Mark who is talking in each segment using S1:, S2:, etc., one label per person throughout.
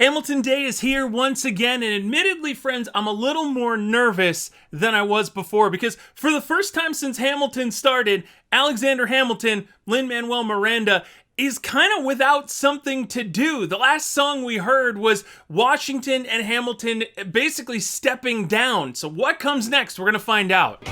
S1: Hamilton Day is here once again, and admittedly, friends, I'm a little more nervous than I was before because for the first time since Hamilton started, Alexander Hamilton, Lin-Manuel Miranda, is kind of without something to do. The last song we heard was Washington and Hamilton basically stepping down. So what comes next? We're going to find out.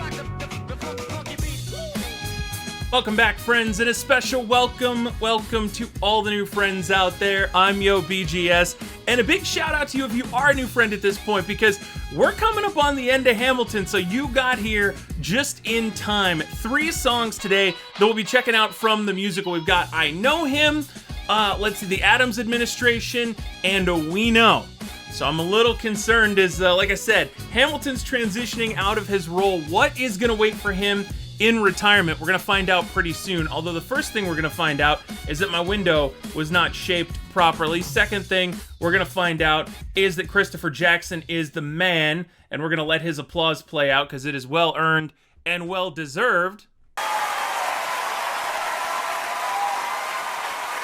S1: Welcome back, friends, and a special welcome to all the new friends out there. I'm YoBGS, and a big shout out to you if you are a new friend at this point, because we're coming up on the end of Hamilton, so you got here just in time. 3 songs today that we'll be checking out from the musical. We've got I Know Him, let's see, The Addams Administration, and We Know. So I'm a little concerned as, like I said, Hamilton's transitioning out of his role. What is going to wait for him in retirement? We're going to find out pretty soon. Although the first thing we're going to find out is that my window was not shaped properly. Second thing we're going to find out is that Christopher Jackson is the man, and we're going to let his applause play out because it is well earned and well deserved.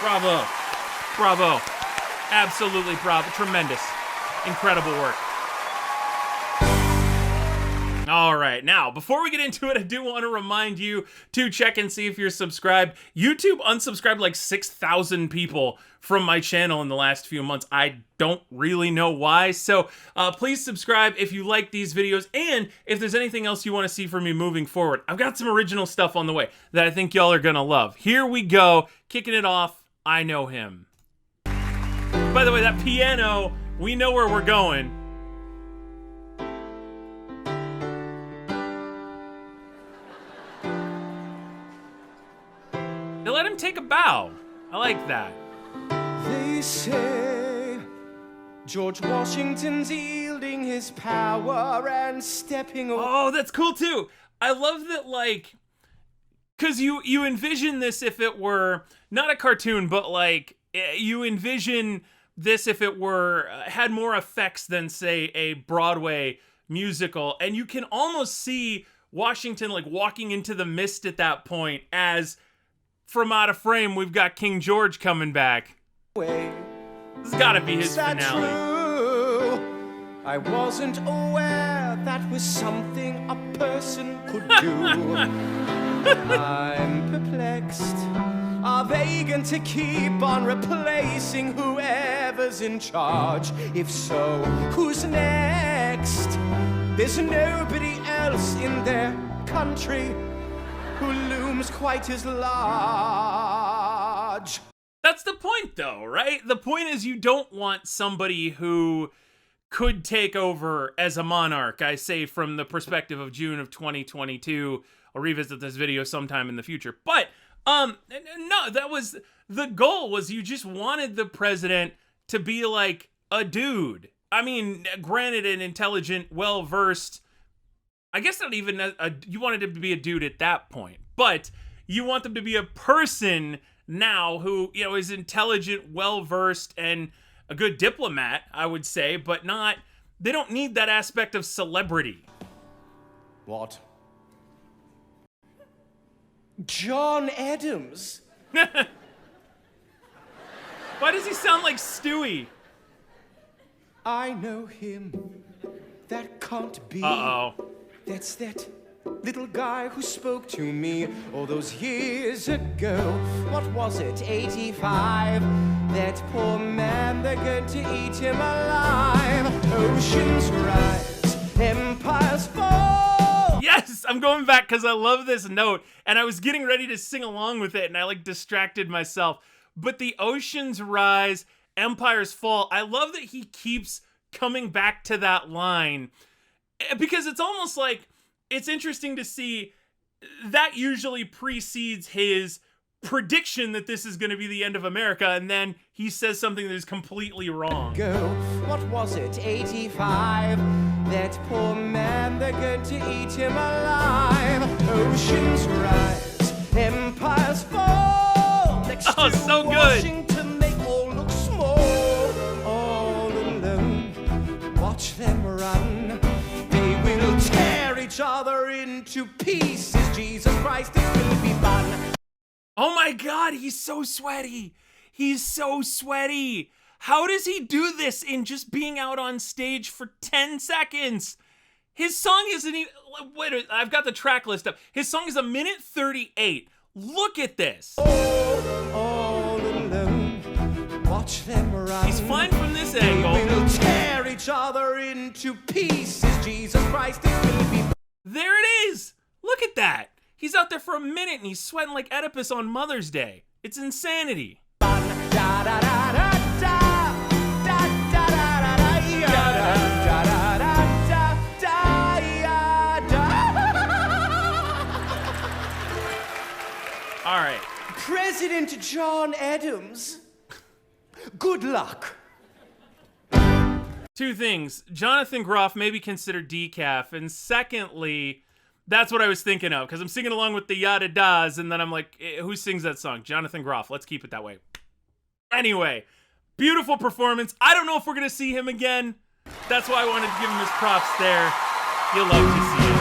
S1: Bravo. Bravo. Absolutely bravo. Tremendous. Incredible work. All right, now, before we get into it, I do want to remind you to check and see if you're subscribed. YouTube unsubscribed like 6,000 people from my channel in the last few months. I don't really know why, so please subscribe if you like these videos, and if there's anything else you want to see from me moving forward. I've got some original stuff on the way that I think y'all are gonna love. Here we go, kicking it off, I Know Him. By the way, that piano, we know where we're going. They let him take a bow. I like that.
S2: They say George Washington's yielding his power and stepping away.
S1: Oh, that's cool too. I love that, like, because you envision this if it were not a cartoon, but like you envision this if it were had more effects than, say, a Broadway musical, and you can almost see Washington like walking into the mist at that point as, from out of frame, we've got King George coming back. This has got to be his finale.
S2: True? I wasn't aware that was something a person could do. I'm perplexed. Are they going to keep on replacing whoever's in charge? If so, who's next? There's nobody else in their country who looms quite as large.
S1: That's the point, though, right? The point is you don't want somebody who could take over as a monarch, I say from the perspective of June of 2022. I'll revisit this video sometime in the future. But, no, that was, the goal was you just wanted the president to be like a dude. I mean, granted, an intelligent, well-versed, I guess not even you wanted him to be a dude at that point, but you want them to be a person now who, you know, is intelligent, well-versed, and a good diplomat, I would say, but not, they don't need that aspect of celebrity.
S2: What? John Adams?
S1: Why does he sound like Stewie?
S2: I know him. That can't be.
S1: Uh-oh.
S2: That's that little guy who spoke to me all those years ago. What was it, 85? That poor man, they're going to eat him alive. Oceans rise, empires fall.
S1: Yes, I'm going back because I love this note, and I was getting ready to sing along with it, and I like distracted myself. But the oceans rise, empires fall. I love that he keeps coming back to that line, because it's almost like, it's interesting to see that usually precedes his prediction that this is going to be the end of America, and then he says something that is completely wrong.
S2: Go, what was it, 85? That poor man, they're going to eat him alive. Oceans rise, empires fall. Next
S1: Oh,
S2: to
S1: so good.
S2: Washington, they all look small. All alone, watch them run. They will tear each other into pieces. Jesus Christ, it will be fun.
S1: Oh my God, he's so sweaty. He's so sweaty. How does he do this in just being out on stage for 10 seconds? His song isn't even, wait, I've got the track list up. His song is 1:38 minutes. Look at this.
S2: All alone, watch them run.
S1: He's fine from this angle.
S2: We will tear each other into pieces. Jesus Christ, it will be.
S1: There it is. Look at that. He's out there for a minute and he's sweating like Oedipus on Mother's Day. It's insanity. All right.
S2: President John Adams, good luck.
S1: Two things. Jonathan Groff may be considered decaf. And secondly, that's what I was thinking of. Because I'm singing along with the yada das. And then I'm like, who sings that song? Jonathan Groff. Let's keep it that way. Anyway, beautiful performance. I don't know if we're going to see him again. That's why I wanted to give him his props there. You'll love to see it.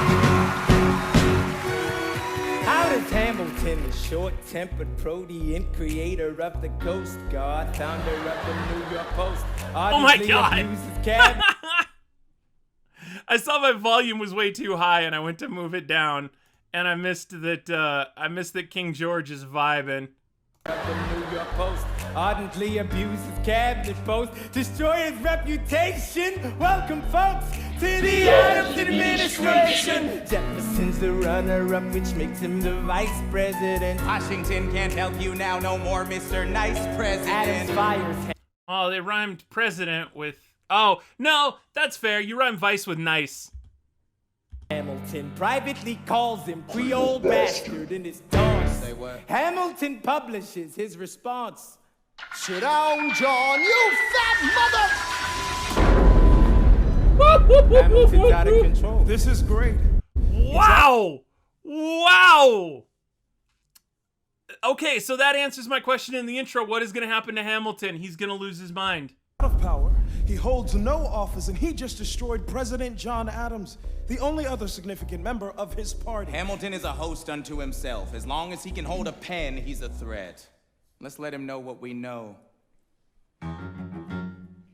S3: Out of Hamilton, the short-tempered protean creator of the Coast Guard, founder of the New York Post.
S1: Oh my God. I saw my volume was way too high and I went to move it down and I missed that King George is vibing.
S3: Of the New York Post ardently abused his cabinet post, destroy his reputation. Welcome, folks, to the Adams administration. Jefferson's the runner-up, which makes him the vice president.
S4: Washington can't help you now, no more Mr. Nice President.
S3: Adams fires him.
S1: Oh, they rhymed president with... Oh, no, that's fair. You rhyme vice with nice.
S3: Hamilton privately calls him Creole bastard in his taunts.
S4: Say what?
S3: Hamilton publishes his response.
S2: Sit down, John, you fat
S3: Hamilton's out of control.
S5: This is great.
S1: Wow! Wow! Okay, so that answers my question in the intro. What is going to happen to Hamilton? He's going to lose his mind.
S5: Of power. He holds no office, and he just destroyed President John Adams, the only other significant member of his party.
S4: Hamilton is a host unto himself. As long as he can hold a pen, he's a threat. Let's let him know what we know.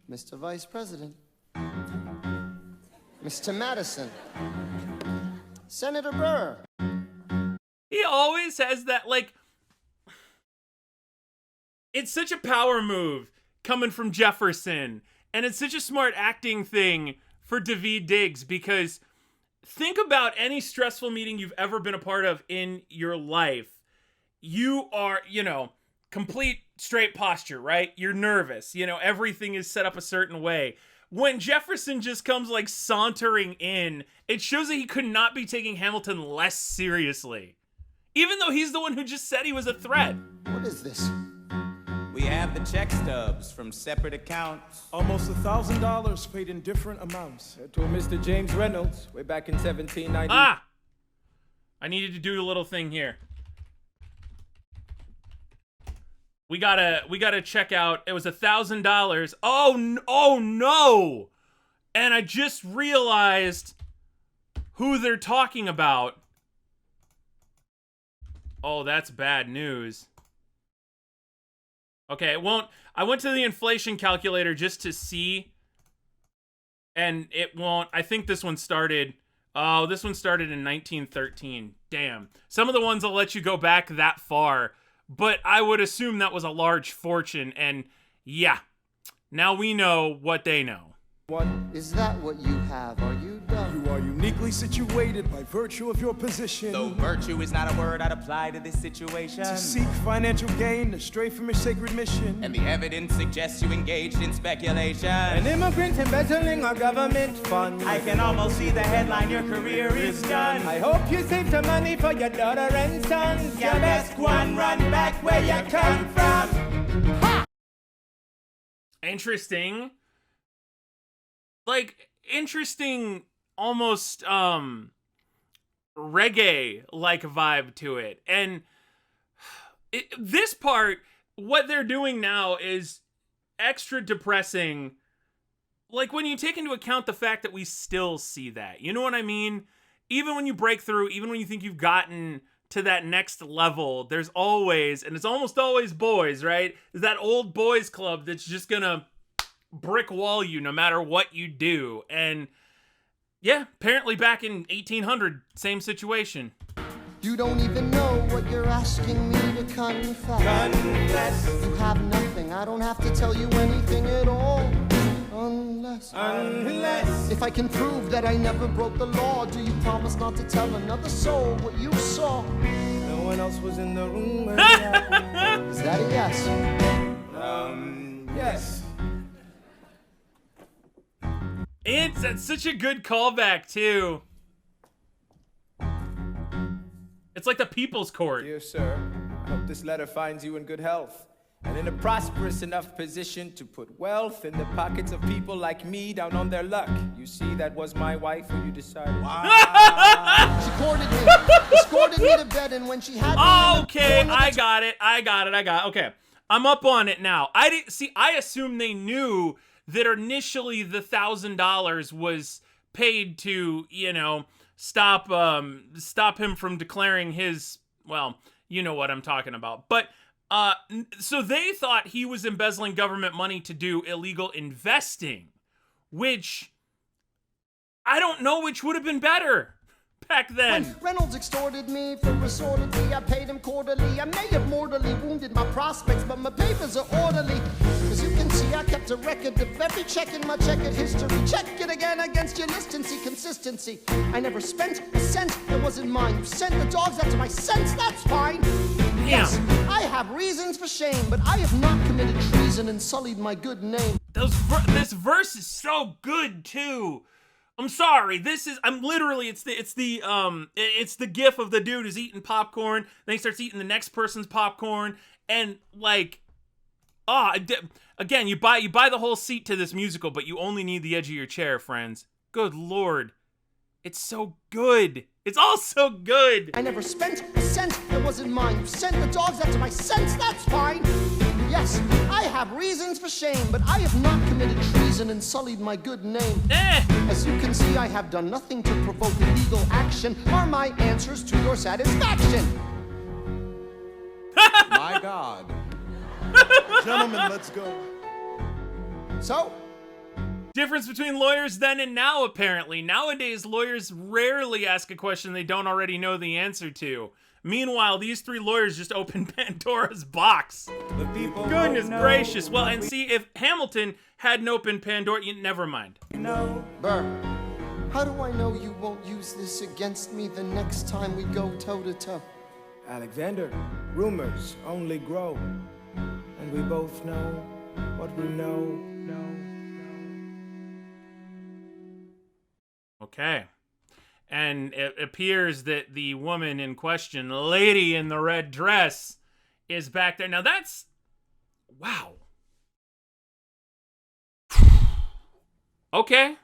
S2: Mr. Vice President, Mr. Madison, Senator Burr.
S1: He always has that, like... It's such a power move coming from Jefferson. And it's such a smart acting thing for Daveed Diggs because think about any stressful meeting you've ever been a part of in your life. You are, complete straight posture, right? You're nervous. Everything is set up a certain way. When Jefferson just comes like sauntering in, it shows that he could not be taking Hamilton less seriously. Even though he's the one who just said he was a threat.
S2: What is this?
S4: We have the check stubs from separate accounts.
S5: Almost $1,000 paid in different amounts.
S3: To Mr. James Reynolds, way back in 1790.
S1: Ah! I needed to do a little thing here. We gotta check out. It was $1,000. Oh no! And I just realized who they're talking about. Oh, that's bad news. Okay, it won't. I went to the inflation calculator just to see, and it won't. I think this one started. Oh, this one started in 1913. Damn. Some of the ones will let you go back that far, but I would assume that was a large fortune. And yeah, now we know what they know.
S3: What?
S2: Is that what you have? Are you dumb?
S5: You are uniquely situated by virtue of your position
S4: Though virtue is not a word I'd apply to this situation.
S5: to seek financial gain, astray from your sacred mission.
S4: And the evidence suggests you engaged in speculation.
S3: An immigrant embezzling our government funds.
S4: I can almost see the headline, your career is done.
S3: I hope you save some money for your daughter and sons.
S4: You best go and run back where you come from.
S3: Ha!
S1: Interesting. Like, interesting, almost, reggae-like vibe to it. And this part, what they're doing now is extra depressing. Like, when you take into account the fact that we still see that. You know what I mean? Even when you break through, even when you think you've gotten to that next level, there's always, and it's almost always boys, right? There's that old boys club that's just gonna brick wall you no matter what you do. And yeah, apparently back in 1800, same situation.
S6: You don't even know what you're asking me to confess.
S3: Confess.
S6: You have nothing, I don't have to tell you anything at all. Unless if I can prove that I never broke the law, do you promise not to tell another soul what you saw?
S3: No one else was in the room when it happened.
S6: Is that a yes?
S3: Yes.
S1: It's such a good callback, too. It's like the People's Court.
S3: Dear sir, I hope this letter finds you in good health and in a prosperous enough position to put wealth in the pockets of people like me down on their luck. You see, that was my wife who you decided.
S6: She courted me, escorted me to bed, and when she had me
S1: Okay, I got it. Okay, I'm up on it now. I assume they knew that initially the $1,000 was paid to, stop him from declaring his, well, you know what I'm talking about. But so they thought he was embezzling government money to do illegal investing, which I don't know which would have been better back then.
S6: When Reynolds extorted me for assortedly, I paid him quarterly. I may have mortally wounded my prospects, but my papers are orderly. As you can see, I kept a record of every check in my checkered history. Check it again against your list and see consistency. I never spent a cent that wasn't mine. You sent the dogs after my sense, that's fine. Yes, I have reasons for shame, but I have not committed treason and sullied my good name.
S1: This verse is so good too. I'm sorry. It's the gif of the dude who's eating popcorn. Then he starts eating the next person's popcorn, and again, you buy the whole seat to this musical, but you only need the edge of your chair, friends. Good Lord, it's so good. It's all so good.
S6: I never spent a cent that wasn't mine. You sent the dogs after my sense, that's fine. Yes, I have reasons for shame, but I have not committed treason and sullied my good name. As you can see, I have done nothing to provoke legal action. Are my answers to your satisfaction?
S4: My God.
S5: Gentlemen, let's go.
S6: So?
S1: Difference between lawyers then and now, apparently. Nowadays, lawyers rarely ask a question they don't already know the answer to. Meanwhile, these three lawyers just opened Pandora's box.
S3: The people
S1: Goodness
S3: know.
S1: gracious. Well, and see, if Hamilton hadn't opened Pandora, never mind.
S6: Burr, how do I know you won't use this against me the next time we go toe-to-toe?
S3: Alexander, rumors only grow, and we both know what we know.
S1: Okay. And it appears that the woman in question, lady in the red dress, is back there. Now that's... Wow. Okay.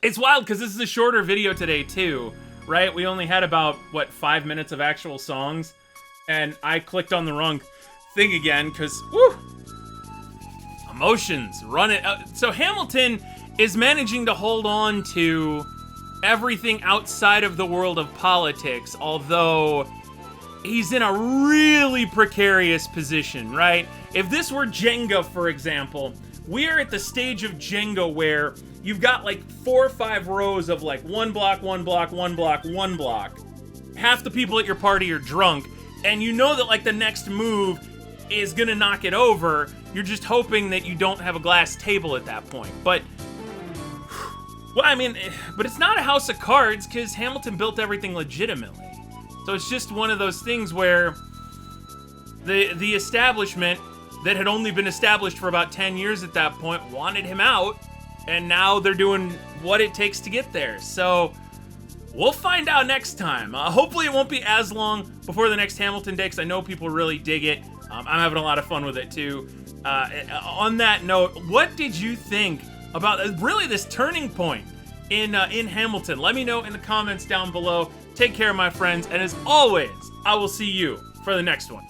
S1: It's wild because this is a shorter video today too, right? We only had about, 5 minutes of actual songs. And I clicked on the wrong thing again because, woo! Emotions, run it. So Hamilton is managing to hold on to everything outside of the world of politics, although he's in a really precarious position, right? If this were Jenga, for example, we're at the stage of Jenga where you've got 4 or 5 rows of one block, one block, one block, one block. Half the people at your party are drunk, and you know that the next move is gonna knock it over. You're just hoping that you don't have a glass table at that point. But it's not a house of cards because Hamilton built everything legitimately. So it's just one of those things where the establishment that had only been established for about 10 years at that point wanted him out, and now they're doing what it takes to get there. So we'll find out next time. Hopefully it won't be as long before the next Hamilton day because I know people really dig it. I'm having a lot of fun with it too. On that note, what did you think about really this turning point in Hamilton? Let me know in the comments down below. Take care, my friends, and as always, I will see you for the next one.